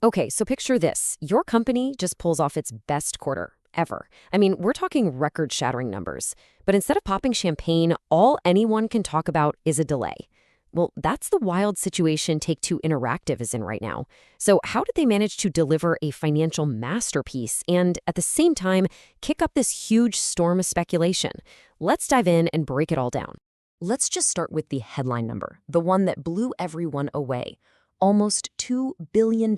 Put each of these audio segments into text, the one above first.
Okay, so picture this. Your company just pulls off its best quarter ever. I mean, we're talking record-shattering numbers. But instead of popping champagne, all anyone can talk about is a delay. Well, that's the wild situation Take-Two Interactive is in right now. So how did they manage to deliver a financial masterpiece and, at the same time, kick up this huge storm of speculation? Let's dive in and break it all down. Let's just start with the headline number, the one that blew everyone away. Almost $2 billion.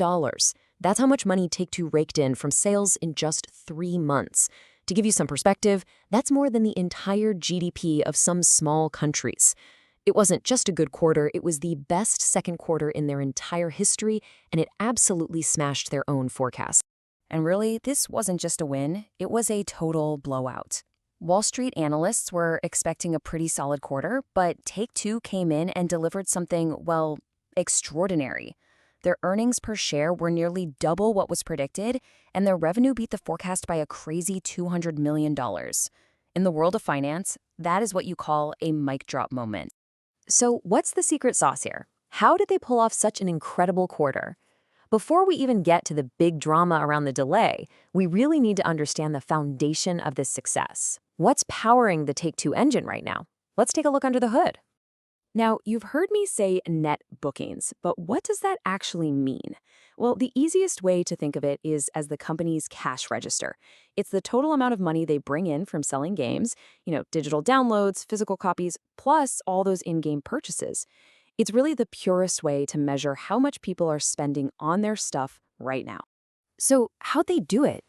That's how much money Take-Two raked in from sales in just 3 months. To give you some perspective, that's more than the entire GDP of some small countries. It wasn't just a good quarter, it was the best second quarter in their entire history, and it absolutely smashed their own forecast. And really, this wasn't just a win, it was a total blowout. Wall Street analysts were expecting a pretty solid quarter, but Take-Two came in and delivered something, well, extraordinary. Their earnings per share were nearly double what was predicted, and their revenue beat the forecast by a crazy $200 million. In the world of finance, that is what you call a mic drop moment. So what's the secret sauce here? How did they pull off such an incredible quarter? Before we even get to the big drama around the delay, we really need to understand the foundation of this success. What's powering the Take-Two engine right now? Let's take a look under the hood. Now, you've heard me say net bookings, but what does that actually mean? Well, the easiest way to think of it is as the company's cash register. It's the total amount of money they bring in from selling games, digital downloads, physical copies, plus all those in-game purchases. It's really the purest way to measure how much people are spending on their stuff right now. So, how'd they do it?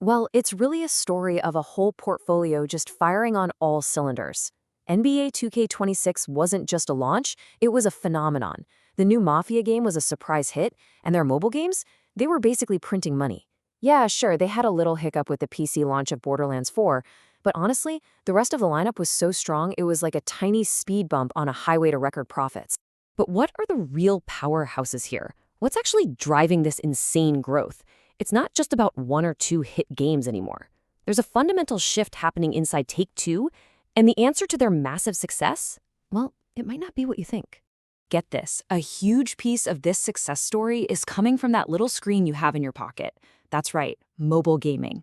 Well, it's really a story of a whole portfolio just firing on all cylinders. NBA 2K26 wasn't just a launch, it was a phenomenon. The new Mafia game was a surprise hit, and their mobile games, they were basically printing money. Yeah, sure, they had a little hiccup with the PC launch of Borderlands 4, but honestly, the rest of the lineup was so strong it was like a tiny speed bump on a highway to record profits. But what are the real powerhouses here? What's actually driving this insane growth? It's not just about 1 or 2 hit games anymore. There's a fundamental shift happening inside Take-Two, and the answer to their massive success? Well, it might not be what you think. Get this, a huge piece of this success story is coming from that little screen you have in your pocket. That's right, mobile gaming.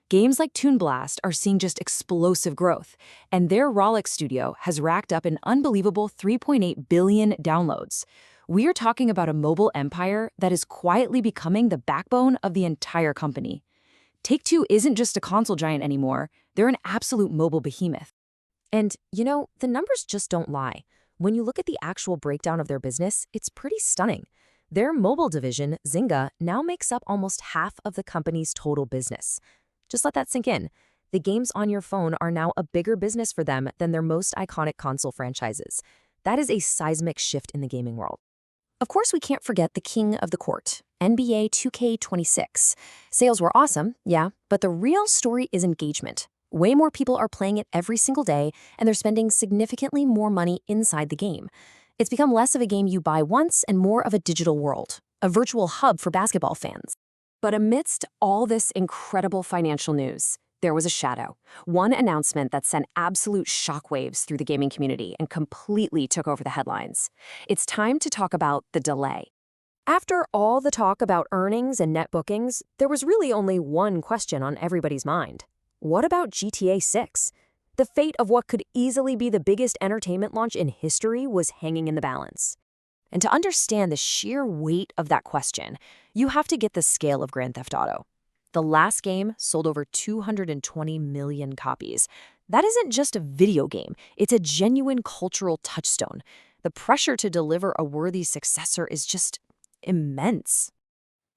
Games like Toon Blast are seeing just explosive growth, and their Rollic studio has racked up an unbelievable 3.8 billion downloads. We are talking about a mobile empire that is quietly becoming the backbone of the entire company. Take-Two isn't just a console giant anymore, they're an absolute mobile behemoth. And, the numbers just don't lie. When you look at the actual breakdown of their business, it's pretty stunning. Their mobile division, Zynga, now makes up almost half of the company's total business. Just let that sink in. The games on your phone are now a bigger business for them than their most iconic console franchises. That is a seismic shift in the gaming world. Of course, we can't forget the king of the court, NBA 2K26. Sales were awesome, yeah, but the real story is engagement. Way more people are playing it every single day, and they're spending significantly more money inside the game. It's become less of a game you buy once and more of a digital world, a virtual hub for basketball fans. But amidst all this incredible financial news, there was a shadow. One announcement that sent absolute shockwaves through the gaming community and completely took over the headlines. It's time to talk about the delay. After all the talk about earnings and net bookings, there was really only one question on everybody's mind. What about GTA 6? The fate of what could easily be the biggest entertainment launch in history was hanging in the balance. And to understand the sheer weight of that question, you have to get the scale of Grand Theft Auto. The last game sold over 220 million copies. That isn't just a video game, it's a genuine cultural touchstone. The pressure to deliver a worthy successor is just immense.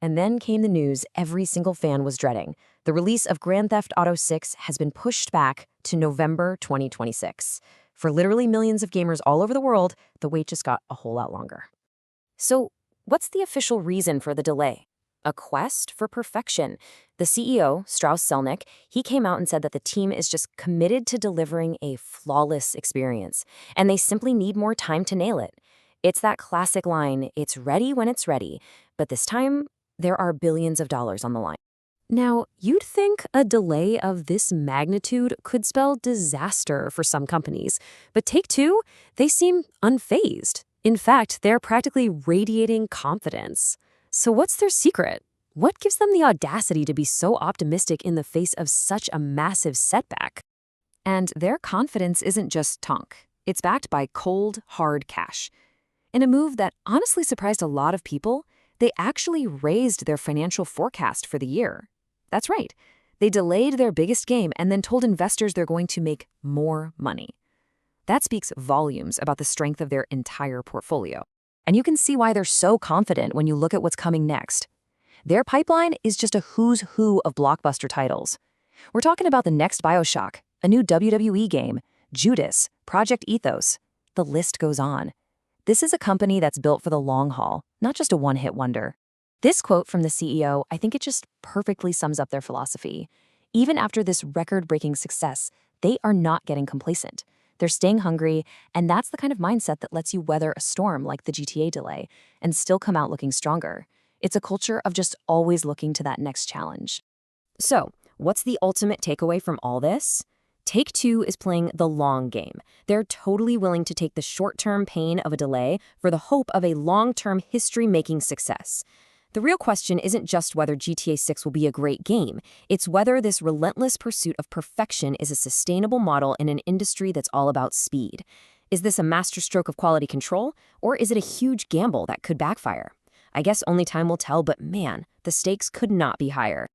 And then came the news every single fan was dreading. The release of Grand Theft Auto 6 has been pushed back to November 2026. For literally millions of gamers all over the world, the wait just got a whole lot longer. So, what's the official reason for the delay? A quest for perfection. The CEO, Strauss Zelnick, he came out and said that the team is just committed to delivering a flawless experience, and they simply need more time to nail it. It's that classic line, it's ready when it's ready, but this time, there are billions of dollars on the line. Now, you'd think a delay of this magnitude could spell disaster for some companies, but Take-Two, they seem unfazed. In fact, they're practically radiating confidence. So what's their secret? What gives them the audacity to be so optimistic in the face of such a massive setback? And their confidence isn't just talk. It's backed by cold, hard cash. In a move that honestly surprised a lot of people, they actually raised their financial forecast for the year. That's right. They delayed their biggest game and then told investors they're going to make more money. That speaks volumes about the strength of their entire portfolio. And you can see why they're so confident when you look at what's coming next. Their pipeline is just a who's who of blockbuster titles. We're talking about the next BioShock, a new WWE game, Judas, Project Ethos. The list goes on. This is a company that's built for the long haul, not just a one-hit wonder. This quote from the CEO, I think it just perfectly sums up their philosophy. Even after this record-breaking success, they are not getting complacent. They're staying hungry, and that's the kind of mindset that lets you weather a storm like the GTA delay and still come out looking stronger. It's a culture of just always looking to that next challenge. So, what's the ultimate takeaway from all this? Take-Two is playing the long game. They're totally willing to take the short-term pain of a delay for the hope of a long-term history-making success. The real question isn't just whether GTA 6 will be a great game. It's whether this relentless pursuit of perfection is a sustainable model in an industry that's all about speed. Is this a masterstroke of quality control, or is it a huge gamble that could backfire? I guess only time will tell, but man, the stakes could not be higher.